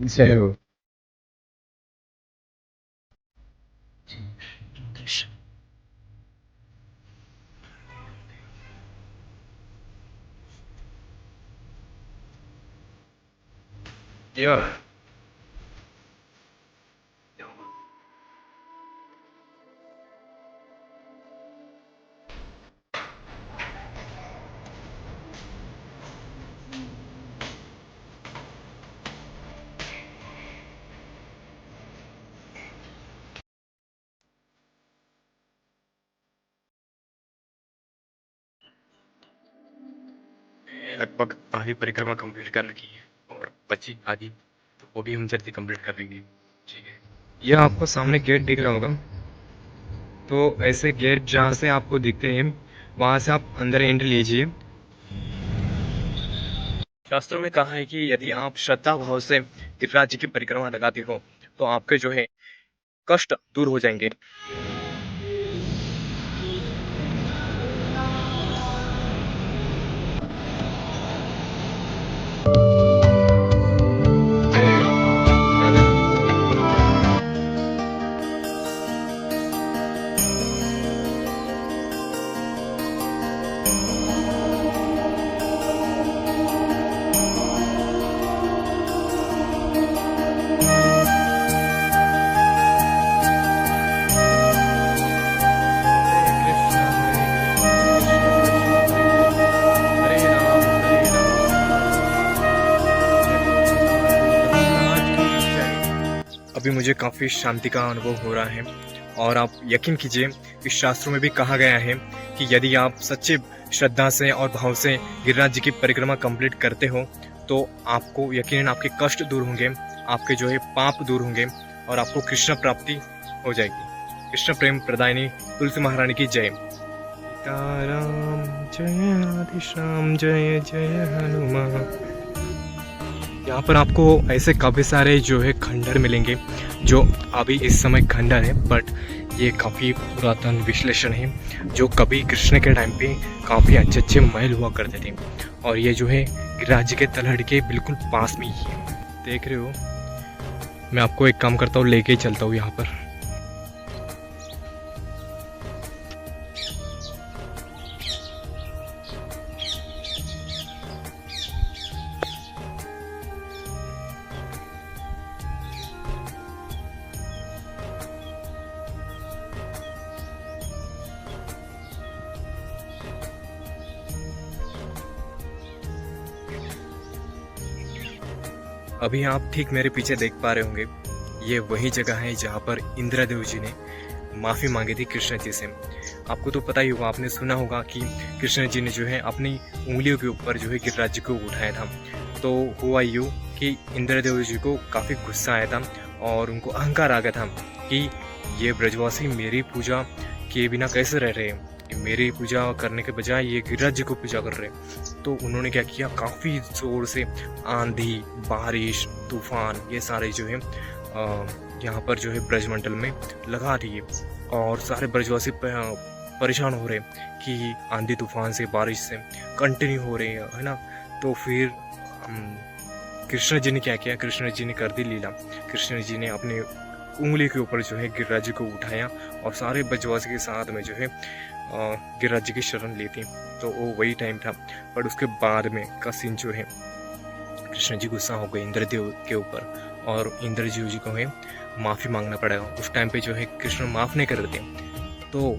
Zero. Yeah. लगभग आधी परिक्रमा कंप्लीट कर रखी है और बची आधी, तो वो भी हम जल्दी कंप्लीट कर लेंगे। ठीक है, यह आपको सामने गेट दिख रहा होगा। तो ऐसे गेट जहाँ से आपको दिखते हैं वहाँ से आप अंदर एंट्री लीजिए। शास्त्रों में कहा है कि यदि आप श्रद्धा भाव से गिरिराज जी की परिक्रमा लगाते हो तो आपके जो है कष्ट दूर हो जाएंगे। अभी मुझे काफ़ी शांति का अनुभव हो रहा है और आप यकीन कीजिए इस शास्त्रों में भी कहा गया है कि यदि आप सच्चे श्रद्धा से और भाव से गिरिराज जी की परिक्रमा कंप्लीट करते हो तो आपको यकीनन आपके कष्ट दूर होंगे, आपके जो है पाप दूर होंगे और आपको कृष्ण प्राप्ति हो जाएगी। कृष्ण प्रेम प्रदायिनी तुलसी महारानी की जय। सीताराम जय राधे श्याम जय जय हनुमान। यहाँ पर आपको ऐसे काफ़ी सारे जो है खंडर मिलेंगे जो अभी इस समय खंडर है, बट ये काफ़ी पुरातन विश्लेषण है जो कभी कृष्ण के टाइम पे काफ़ी अच्छे अच्छे महल हुआ करते थे और ये जो है गिरिराज जी के तलहट के बिल्कुल पास में ही है। देख रहे हो, मैं आपको एक काम करता हूँ, लेके चलता हूँ यहाँ पर। अभी आप ठीक मेरे पीछे देख पा रहे होंगे, ये वही जगह है जहाँ पर इंद्रदेव जी ने माफ़ी मांगी थी कृष्ण जी से। आपको तो पता ही होगा, आपने सुना होगा कि कृष्ण जी ने जो है अपनी उंगलियों के ऊपर जो है गिरिराज जी को उठाया था। तो हुआ यूँ कि इंद्रदेव जी को काफ़ी गुस्सा आया था और उनको अहंकार आ गया था कि ये ब्रजवासी मेरी पूजा किए बिना कैसे रह रहे हैं, मेरी पूजा करने के बजाय ये गिरिराज जी को पूजा कर रहे हैं। तो उन्होंने क्या किया, काफ़ी ज़ोर से आंधी, बारिश, तूफान ये सारे जो है यहाँ पर जो है ब्रजमंडल में लगा दिए और सारे ब्रजवासी परेशान हो रहे कि आंधी तूफान से, बारिश से कंटिन्यू हो रहे हैं, है ना। तो फिर कृष्ण जी ने क्या किया, कृष्ण जी ने कर दी लीला। कृष्ण जी ने अपने उंगली के ऊपर जो है गिरिराज जी को उठाया और सारे ब्रजवासी के साथ में जो है गिरिराज जी की शरण ली थी। तो वो वही टाइम था, पर उसके बाद में का सीन जो है, कृष्ण जी गुस्सा हो गए इंद्रदेव के ऊपर और इंद्रदेव जी को है माफ़ी मांगना पड़ेगा। उस टाइम पे जो है कृष्ण माफ़ नहीं कर रहे थे। तो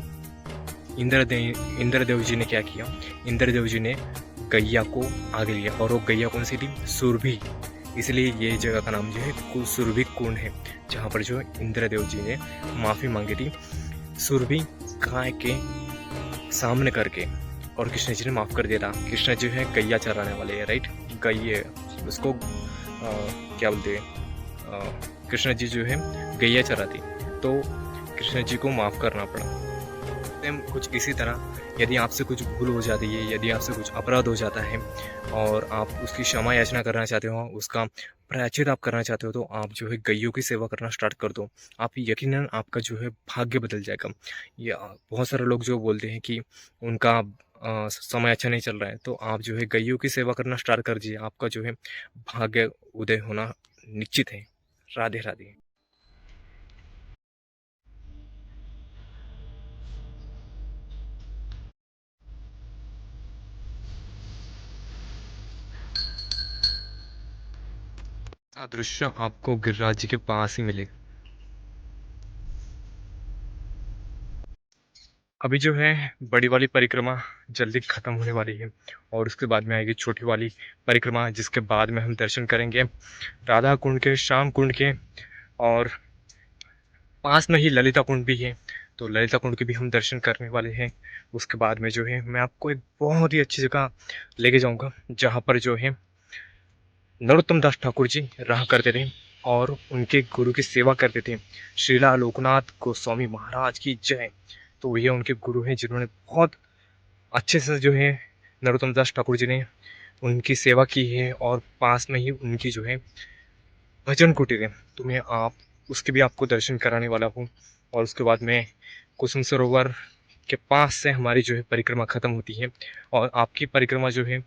इंद्रदेव जी ने क्या किया, इंद्रदेव जी ने गैया को आगे लिया और वो गैया कौन सी थी, सुरभि। इसलिए ये जगह का नाम जो है सुरभि कुंड है, जहाँ पर जो इंद्रदेव जी ने माफ़ी मांगी थी सुरभि गाय के सामने करके, और कृष्ण जी ने माफ़ कर दिया था। कृष्ण जी है गैया चराने वाले है, राइट। गैये उसको क्या बोलते हैं, कृष्ण जी जो है गैया चराती, तो कृष्ण जी को माफ़ करना पड़ा। कुछ इसी तरह यदि आपसे कुछ भूल हो जाती है, यदि आपसे कुछ अपराध हो जाता है और आप उसकी क्षमा याचना करना चाहते हो, उसका प्रायश्चित आप करना चाहते हो, तो आप जो है गैयों की सेवा करना स्टार्ट कर दो। आप यकीनन आपका जो है भाग्य बदल जाएगा। या बहुत सारे लोग जो बोलते हैं कि उनका समय अच्छा नहीं चल रहा है, तो आप जो है गैयों की सेवा करना स्टार्ट कर दीजिए, आपका जो है भाग्य उदय होना निश्चित है। राधे राधे। दृश्य आपको गिरिराज जी के पास ही मिलेगा। अभी जो है बड़ी वाली परिक्रमा जल्दी खत्म होने वाली है और उसके बाद में आएगी छोटी वाली परिक्रमा, जिसके बाद में हम दर्शन करेंगे राधा कुंड के, श्याम कुंड के, और पास में ही ललिता कुंड भी है, तो ललिता कुंड के भी हम दर्शन करने वाले हैं। उसके बाद में जो है मैं आपको एक बहुत ही अच्छी जगह लेके जाऊंगा, जहाँ पर जो है नरोत्तम दास ठाकुर जी रहा करते थे और उनके गुरु की सेवा करते थे। श्रीला लोकनाथ गोस्वामी महाराज की जय। तो ये उनके गुरु हैं जिन्होंने बहुत अच्छे से जो है नरोत्तम दास ठाकुर जी ने उनकी सेवा की है, और पास में ही उनकी जो है भजन कुटीर है, तो मैं आप उसके भी आपको दर्शन कराने वाला हूँ। और उसके बाद में कुसुम सरोवर के पास से हमारी जो है परिक्रमा ख़त्म होती है, और आपकी परिक्रमा जो है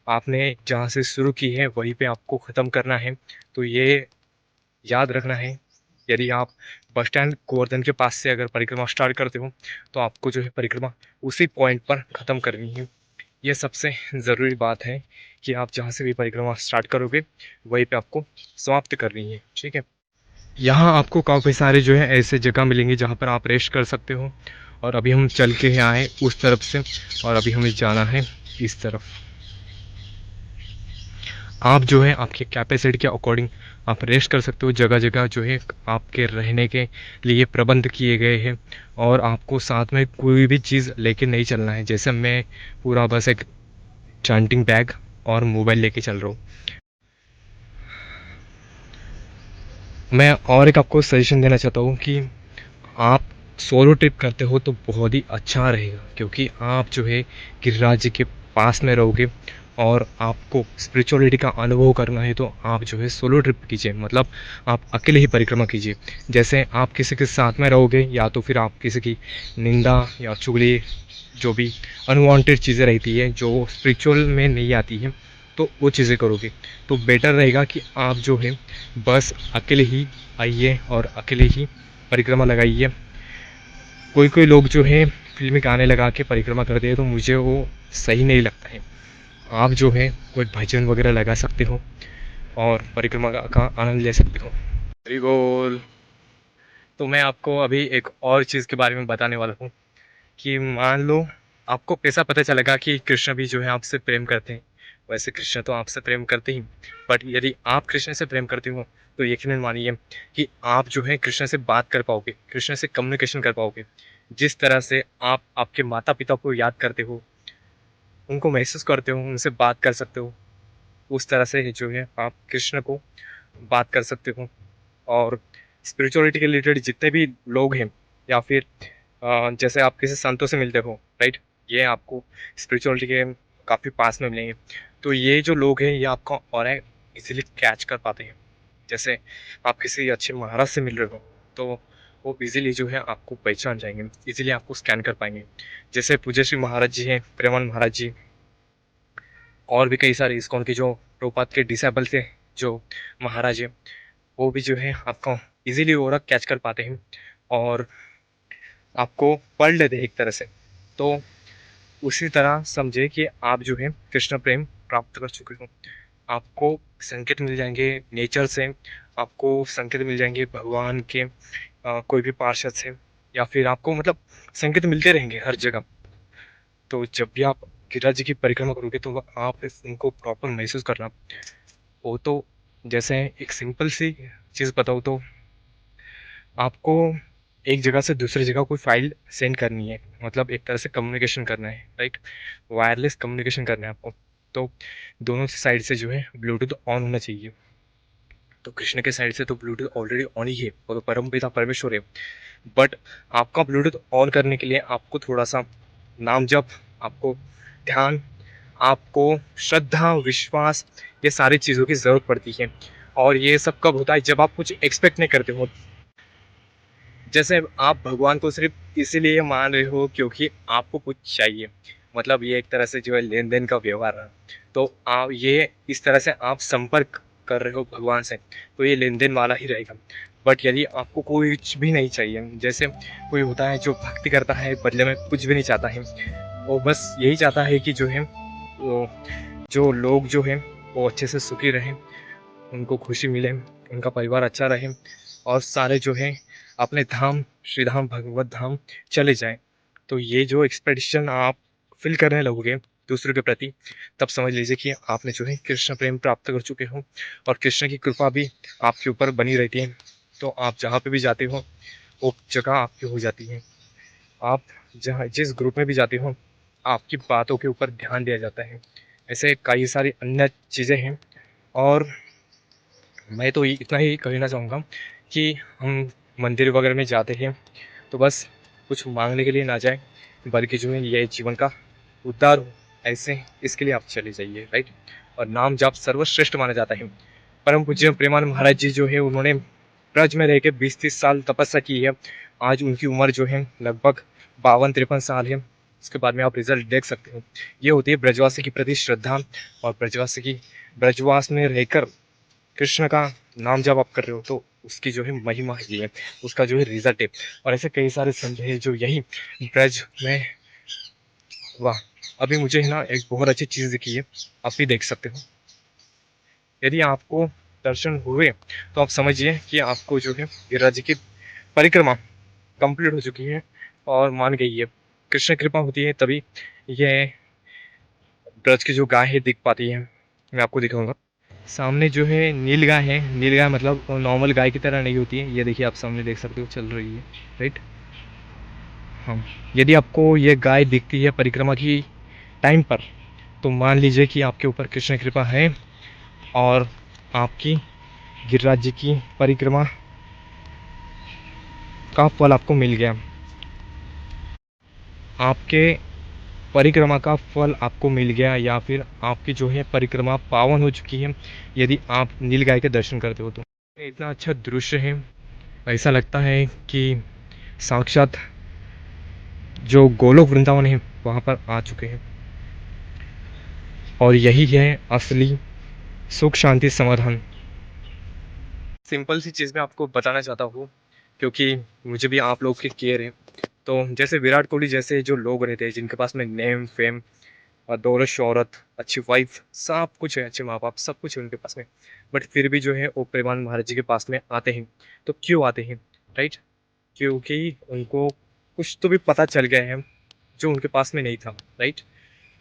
आपने जहाँ से शुरू की है वहीं पे आपको ख़त्म करना है। तो ये याद रखना है, यदि आप बस स्टैंड गोवर्धन के पास से अगर परिक्रमा स्टार्ट करते हो तो आपको जो है परिक्रमा उसी पॉइंट पर ख़त्म करनी है। ये सबसे ज़रूरी बात है कि आप जहाँ से भी परिक्रमा स्टार्ट करोगे वहीं पे आपको समाप्त करनी है, ठीक है। यहाँ आपको काफ़ी सारे जो है ऐसे जगह मिलेंगे जहाँ पर आप रेस्ट कर सकते हो, और अभी हम चल के आए उस तरफ से और अभी हमें जाना है इस तरफ। आप जो है आपके कैपेसिटी के अकॉर्डिंग आप रेस्ट कर सकते हो। जगह जगह जो है आपके रहने के लिए प्रबंध किए गए हैं, और आपको साथ में कोई भी चीज़ लेके नहीं चलना है। जैसे मैं पूरा बस एक चांटिंग बैग और मोबाइल लेके चल रहा हूँ। मैं और एक आपको सजेशन देना चाहता हूँ कि आप सोलो ट्रिप करते हो तो बहुत ही अच्छा रहेगा, क्योंकि आप जो है गिरिराज जी के पास में रहोगे और आपको स्पिरिचुअलिटी का अनुभव करना है, तो आप जो है सोलो ट्रिप कीजिए, मतलब आप अकेले ही परिक्रमा कीजिए। जैसे आप किसी के साथ में रहोगे या तो फिर आप किसी की निंदा या चुगली, जो भी अनवांटेड चीज़ें रहती है जो स्पिरिचुअल में नहीं आती है, तो वो चीज़ें करोगे तो बेटर रहेगा कि आप जो है बस अकेले ही आइए और अकेले ही परिक्रमा लगाइए। कोई कोई लोग जो है फिल्मी गाने लगा के परिक्रमा करते हैं, तो मुझे वो सही नहीं लगता है। आप जो है कोई भजन वगैरह लगा सकते हो और परिक्रमा का आनंद ले सकते हो। हरि बोल। तो मैं आपको अभी एक और चीज़ के बारे में बताने वाला हूँ कि मान लो आपको कैसा पता चलेगा कि कृष्ण भी जो है आपसे प्रेम करते हैं। वैसे कृष्ण तो आपसे प्रेम करते ही, बट यदि आप कृष्ण से प्रेम करते हो तो यकीनन मानिए कि आप जो है कृष्ण से बात कर पाओगे, कृष्ण से कम्युनिकेशन कर पाओगे। जिस तरह से आप आपके माता पिता को याद करते हो, उनको महसूस करते हो, उनसे बात कर सकते हो, उस तरह से जो है आप कृष्ण को बात कर सकते हो। और स्पिरिचुअलिटी के रिलेटेड जितने भी लोग हैं, या फिर जैसे आप किसी संतों से मिलते हो, राइट, ये आपको स्पिरिचुअलिटी के काफ़ी पास में मिलेंगे। तो ये जो लोग हैं ये आपका ऑरा इजीली कैच कर पाते हैं। जैसे आप किसी अच्छे महाराज से मिल रहे हो तो वो इजीली जो है आपको पहचान जाएंगे, इजीली आपको स्कैन कर पाएंगे। जैसे पूज्य श्री महाराज जी हैं, प्रेमानंद महाराज जी, और भी कई सारे इस्कॉन के जो प्रभुपाद के डिसेबल थे जो महाराज हैं, वो भी जो है आपको इजीली ओरा कैच कर पाते हैं और आपको पढ़ लेते हैं एक तरह से। तो उसी तरह समझे कि आप जो है कृष्ण प्रेम प्राप्त कर चुके हो। आपको संकेत मिल जाएंगे नेचर से, आपको संकेत मिल जाएंगे भगवान के कोई भी पार्षद से, या फिर आपको मतलब संकेत मिलते रहेंगे हर जगह। तो जब भी आप गिरिराज जी की परिक्रमा करोगे तो आप उनको प्रॉपर महसूस करना। वो तो जैसे एक सिंपल सी चीज़ बताऊँ तो आपको एक जगह से दूसरी जगह कोई फाइल सेंड करनी है, मतलब एक तरह से कम्युनिकेशन करना है, राइट, वायरलेस कम्युनिकेशन करना है आपको। तो दोनों साइड से जो है ब्लूटूथ ऑन होना चाहिए। तो कृष्ण के साइड से तो ब्लूटूथ ऑलरेडी ऑन ही है, वो तो परम पिता परमेश्वर है। बट आपका ब्लूटूथ ऑन करने के लिए आपको थोड़ा सा नाम जप, आपको ध्यान, आपको श्रद्धा, विश्वास, ये सारी चीज़ों की ज़रूरत पड़ती है। और ये सब कब होता है? जब आप कुछ एक्सपेक्ट नहीं करते हो। जैसे आप भगवान को सिर्फ इसीलिए मान रहे हो क्योंकि आपको कुछ चाहिए, मतलब ये एक तरह से जो है लेन देन का व्यवहार है। तो आप ये इस तरह से आप संपर्क कर रहे हो भगवान से, तो ये लेन देन वाला ही रहेगा। बट यदि आपको कुछ भी नहीं चाहिए, जैसे कोई होता है जो भक्ति करता है बदले में कुछ भी नहीं चाहता है, वो बस यही चाहता है कि जो है वो जो लोग जो हैं वो अच्छे से सुखी रहें, उनको खुशी मिले, उनका परिवार अच्छा रहे और सारे जो है अपने धाम श्री धाम भगवत धाम चले जाएं। तो ये जो एक्सपेक्टेशन आप फील करने लगोगे दूसरों के प्रति, तब समझ लीजिए कि आपने जो है कृष्ण प्रेम प्राप्त कर चुके हो और कृष्ण की कृपा भी आपके ऊपर बनी रहती है। तो आप जहाँ पे भी जाते हो वो जगह आपकी हो जाती है। आप जहाँ जिस ग्रुप में भी जाते हो आपकी बातों के ऊपर ध्यान दिया जाता है। ऐसे कई सारी अन्य चीज़ें हैं और मैं तो इतना ही कहना चाहूँगा कि हम मंदिर वगैरह में जाते हैं तो बस कुछ मांगने के लिए ना जाए, बल्कि जो है ये जीवन का उद्धार हो, ऐसे इसके लिए आप चले जाइए, राइट। और नाम जाप सर्वश्रेष्ठ माना जाता है। परम पूज्य प्रेमानंद महाराज जी जो है उन्होंने ब्रज में रह के 20-30 साल तपस्या की है। आज उनकी उम्र जो है लगभग 52-53 साल है। उसके बाद में आप रिजल्ट देख सकते हो। ये होती है ब्रजवासी के प्रति श्रद्धा और ब्रजवासी की ब्रजवास में रहकर कृष्ण का नाम जब आप कर रहे हो तो उसकी जो है महिमा ये है, उसका जो है रिजल्ट है। और ऐसे कई सारे संत हैं जो यही ब्रज में, वाह, अभी मुझे है ना एक बहुत अच्छी चीज़ दिखी है, आप भी देख सकते हो। यदि आपको दर्शन हुए तो आप समझिए कि आपको जो है गिरिराज जी की परिक्रमा कंप्लीट हो चुकी है और मान गई है। कृष्ण कृपा होती है तभी ये ब्रज की जो गाय है दिख पाती है। मैं आपको दिखाऊंगा। सामने जो है नील गाय है। नील गाय मतलब नॉर्मल गाय की तरह नहीं होती है। ये देखिए आप सामने देख सकते हो चल रही है, राइट। हाँ, यदि आपको ये गाय दिखती है परिक्रमा की टाइम पर तो मान लीजिए कि आपके ऊपर कृष्ण कृपा है और आपकी गिरिराज जी की परिक्रमा का फल आपको मिल गया। आपके परिक्रमा का फल आपको मिल गया या फिर आपकी जो है परिक्रमा पावन हो चुकी है यदि आप नीलगाय के दर्शन करते हो तो। इतना अच्छा दृश्य है, ऐसा लगता है कि साक्षात जो गोलोक वृंदावन है वहाँ पर आ चुके हैं। और यही है असली सुख शांति समाधान। सिंपल सी चीज़ मैं आपको बताना चाहता हूँ क्योंकि मुझे भी आप लोग की केयर है। तो जैसे विराट कोहली जैसे जो लोग रहते हैं जिनके पास में नेम फेम और दौलत शोहरत, अच्छी वाइफ, सब कुछ है, अच्छे माँ बाप, सब कुछ है उनके पास में, बट फिर भी जो है वो प्रेमानंद महाराज जी के पास में आते हैं। तो क्यों आते हैं, राइट? क्योंकि उनको कुछ तो भी पता चल गया है जो उनके पास में नहीं था, राइट।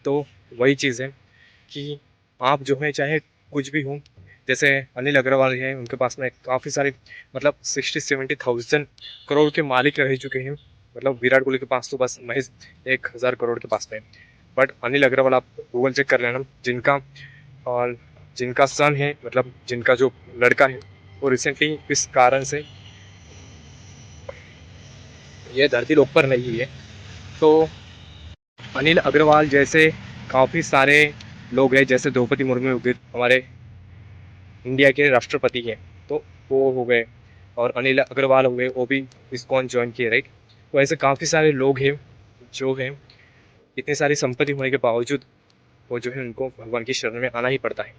तो वही चीज़ है कि आप जो है चाहे कुछ भी हो, जैसे अनिल अग्रवाल हैं उनके पास में काफ़ी सारे मतलब 60-70,000 करोड़ के मालिक रह चुके हैं। मतलब विराट कोहली के पास तो बस महज 1,000 करोड़ के पास में। बट अनिल अग्रवाल आप गूगल चेक कर लेना, जिनका और जिनका सन है, मतलब जिनका जो लड़का है वो रिसेंटली किस कारण से ये धरती लोक पर नहीं है। तो अनिल अग्रवाल जैसे काफ़ी सारे लोग हैं, जैसे द्रौपदी मुर्मू हो गए हमारे इंडिया के राष्ट्रपति हैं, तो वो हो गए, और अनिल अग्रवाल हो गए, वो भी इस्कॉन ज्वाइन किए, राइट। तो ऐसे काफ़ी सारे लोग हैं जो हैं इतनी सारी संपत्ति होने के बावजूद वो जो है उनको भगवान की शरण में आना ही पड़ता है।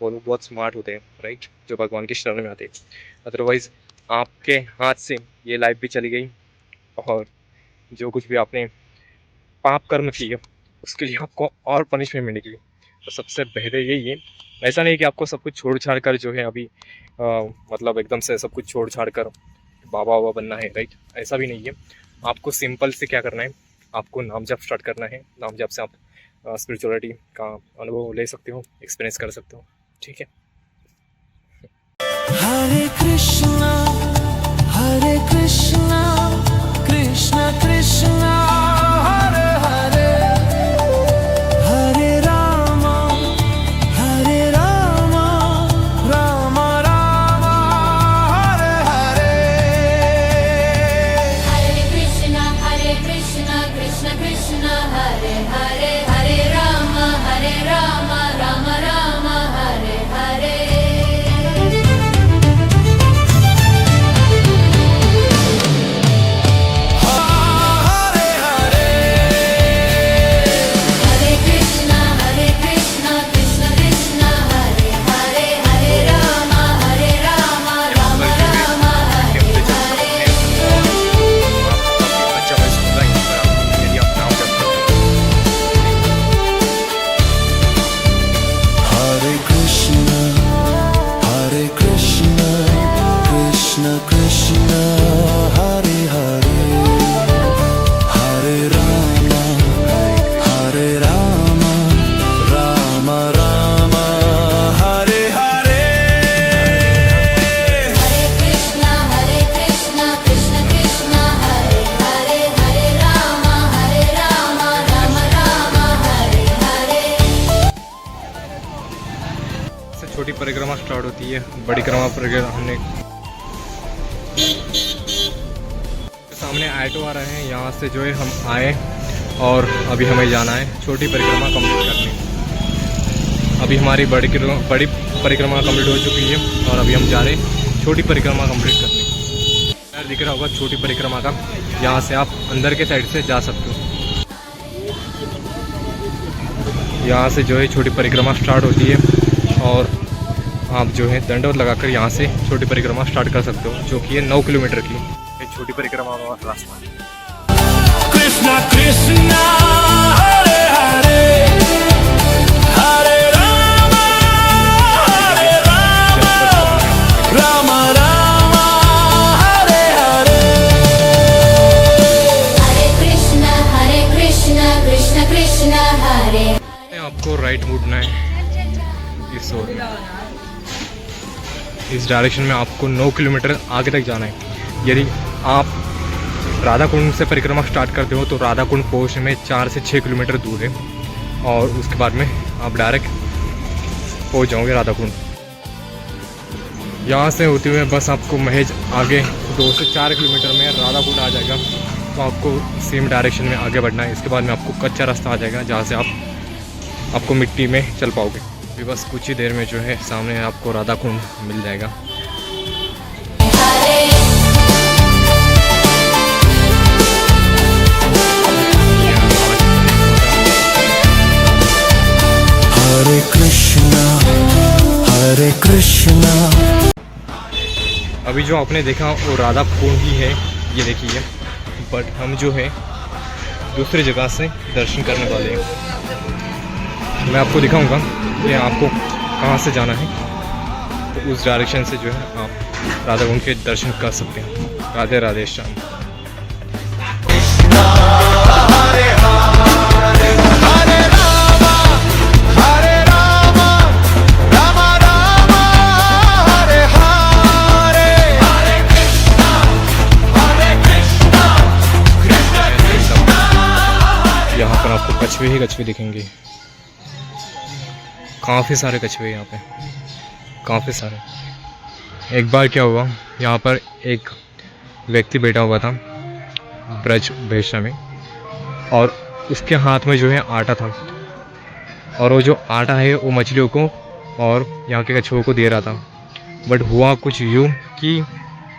वो लोग बहुत स्मार्ट होते हैं, राइट, जो भगवान की शरण में आते हैं। अदरवाइज़ आपके हाथ से ये लाइफ भी चली गई और जो कुछ भी आपने पाप कर्म किए उसके लिए आपको और पनिशमेंट मिलेगी। तो सबसे बेहतर यही है, ऐसा नहीं कि आपको सब कुछ छोड़ छाड़ कर जो है अभी मतलब एकदम से सब कुछ छोड़ छाड़ कर बाबा बाबा बनना है, राइट। ऐसा भी नहीं है। आपको सिंपल से क्या करना है, आपको नाम जप स्टार्ट करना है। नाम जप से आप स्पिरिचुअलिटी का अनुभव ले सकते हो, एक्सपीरियंस कर सकते हो, ठीक है। हरे कृष्णा कृष्ण कृष्णा हरे हरे, हरे राम राम राम हरे हरे। हरे कृष्ण कृष्ण कृष्ण हरे हरे, हरे राम राम राम हरे हरे। छोटी परिक्रमा स्टार्ट होती है, बड़ी परिक्रमा हमने सामने ऑटो आ रहे हैं, यहाँ से जो है हम आए और अभी हमें जाना है छोटी परिक्रमा कंप्लीट करने। अभी हमारी बड़ी परिक्रमा कंप्लीट हो चुकी है और अभी हम जा रहे हैं छोटी परिक्रमा कंप्लीट करने। यार दिख रहा होगा छोटी परिक्रमा का, यहाँ से आप अंदर के साइड से जा सकते हो। यहाँ से जो है छोटी परिक्रमा स्टार्ट होती है और आप जो है दंडवत लगाकर यहाँ से छोटी परिक्रमा स्टार्ट कर सकते हो, जो कि है 9 किलोमीटर की छोटी परिक्रमा का रास्ता है। Krishna Krishna Hare Hare Hare Rama Hare Rama Rama Rama Hare Hare Hare Krishna Krishna Krishna Hare आपको राइट मुड़ना है इस ओर में, इस डायरेक्शन में आपको 9 किलोमीटर आगे तक जाना है। यदि आप राधा कुंड से परिक्रमा स्टार्ट करते हो तो राधा कुंड पहुँचने में 4 से 6 किलोमीटर दूर है और उसके बाद में आप डायरेक्ट पहुँच जाओगे राधा कुंड। यहाँ से होते हुए बस आपको महज आगे 2 से 4 किलोमीटर में राधा कुंड आ जाएगा, तो आपको सेम डायरेक्शन में आगे बढ़ना है। इसके बाद में आपको कच्चा रास्ता आ जाएगा जहाँ से आपको मिट्टी में चल पाओगे। अभी बस कुछ ही देर में जो है सामने आपको राधा कुंड मिल जाएगा। Hare Krishna Hare Krishna। अभी जो आपने देखा वो राधा कुंड ही है, ये देखिए, बट हम जो है दूसरी जगह से दर्शन करने वाले हैं। मैं आपको दिखाऊंगा कि आपको कहाँ से जाना है, तो उस डायरेक्शन से जो है आप राधा कुंड के दर्शन कर सकते हैं। राधे राधे श्याम। यहाँ पर आपको कछुए ही कछुए दिखेंगे, काफ़ी सारे कछुए यहाँ पे, काफ़ी सारे। एक बार क्या हुआ, यहाँ पर एक व्यक्ति बैठा हुआ था ब्रज भेषा में और उसके हाथ में जो है आटा था और वो जो आटा है वो मछलियों को और यहाँ के कछुओं को दे रहा था। बट हुआ कुछ यूँ कि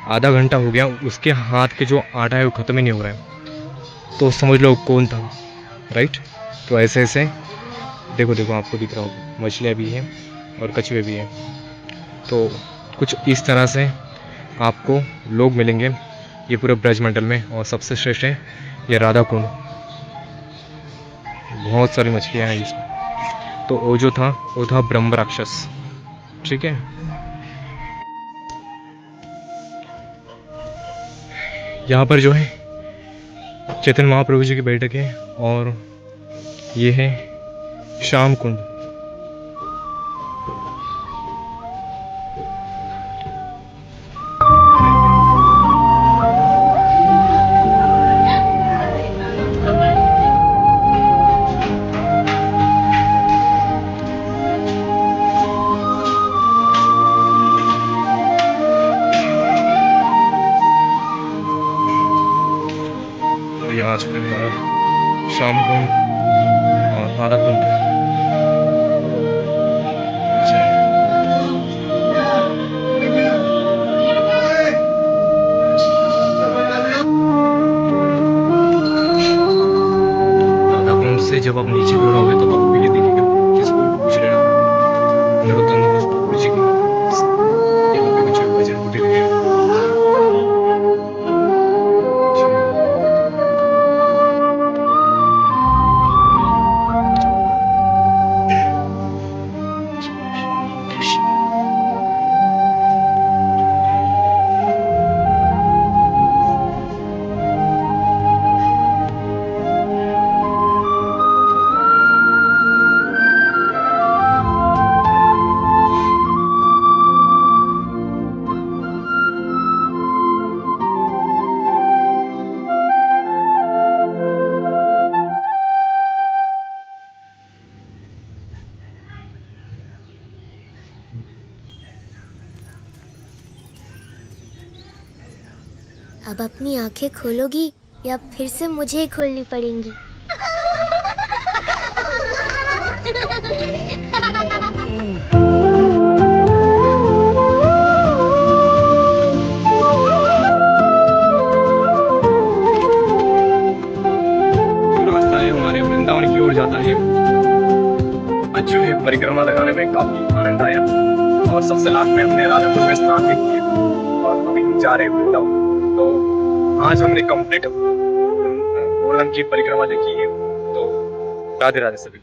आधा घंटा हो गया, उसके हाथ के जो आटा है वो ख़त्म ही नहीं हो रहा है। तो समझ लो कौन था, राइट। तो ऐसे ऐसे देखो देखो आपको दिख रहा होगा, मछलियाँ भी हैं और कछुए भी हैं। तो कुछ इस तरह से आपको लोग मिलेंगे ये पूरे ब्रजमंडल में, और सबसे श्रेष्ठ है ये राधा कुंड। बहुत सारी मछलियाँ हैं इसमें। तो वो जो था वो था ब्रह्म राक्षस, ठीक है। यहाँ पर जो है चैतन्य महाप्रभु जी की बैठक है और ये है श्याम कुंड। और यहाँ आज शाम कुंड और राधा कुंड। अब अपनी आंखें खोलोगी या फिर से मुझे ही खोलनी पड़ेंगी? रास्ता है हमारे वृंदावन की ओर जाता है। आज जो है परिक्रमा लगाने में काफी आनंद आया और सबसे लास्ट में हमने राधापुर में स्नान भी किया और अभी हम जा रहे हैं वृंदावन। तो आज हमने कंप्लीट गोवर्धन की परिक्रमा देखी है। तो राधे राधे सभी को।